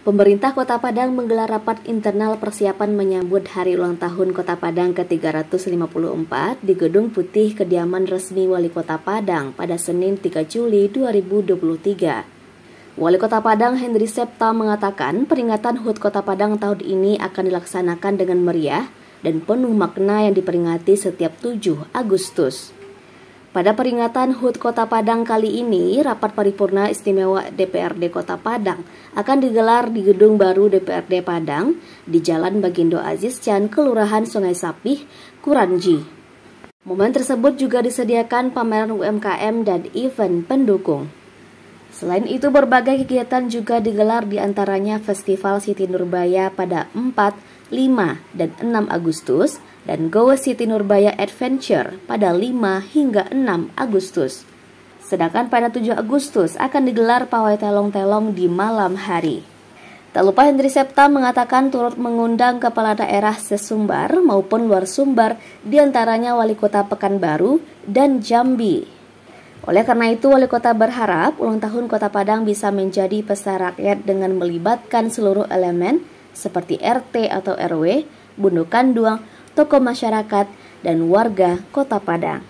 Pemerintah Kota Padang menggelar rapat internal persiapan menyambut Hari Ulang Tahun Kota Padang ke-354 di Gedung Putih Kediaman Resmi Wali Kota Padang pada Senin 3 Juli 2023. Wali Kota Padang Henry Septa mengatakan peringatan HUT Kota Padang tahun ini akan dilaksanakan dengan meriah dan penuh makna yang diperingati setiap 7 Agustus. Pada peringatan HUT Kota Padang kali ini, rapat paripurna istimewa DPRD Kota Padang akan digelar di Gedung Baru DPRD Padang di Jalan Bagindo Aziz Chan, Kelurahan Sungai Sapih, Kuranji. Momen tersebut juga disediakan pameran UMKM dan event pendukung. Selain itu, berbagai kegiatan juga digelar, di antaranya Festival Siti Nurbaya pada 4, 5, dan 6 Agustus dan Go Siti Nurbaya Adventure pada 5 hingga 6 Agustus. Sedangkan pada 7 Agustus akan digelar pawai telong-telong di malam hari. Tak lupa Henry Septa mengatakan turut mengundang kepala daerah sesumbar maupun luar Sumbar, diantaranya Wali Kota Pekanbaru dan Jambi. Oleh karena itu, Wali Kota berharap ulang tahun Kota Padang bisa menjadi pesta rakyat dengan melibatkan seluruh elemen seperti RT atau RW, Bundu Kanduang, tokoh masyarakat, dan warga Kota Padang.